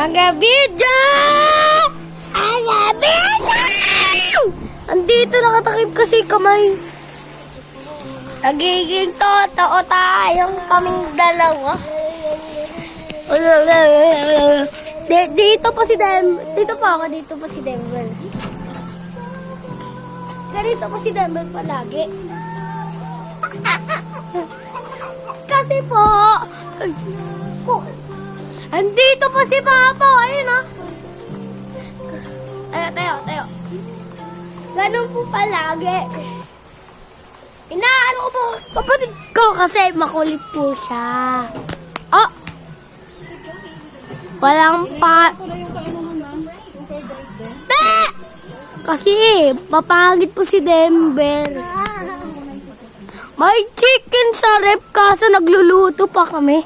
Aga-video! Aga-video! Andito nakatakip kasi kamay. Nagiging totoo tayong kaming dalawa. Dito pa si Dito pa ako, dito pa si Denver. Ganito pa si Denver palagi. Kasi po, andito pa si Papa. Ayun o. Tayo. Ganun po palagi. Inaano ko po kapatid ko kasi makulit po siya. Oh! Walang pa... Kasi mapangit po si Denver. May chicken sa rep kasi nagluluto pa kami.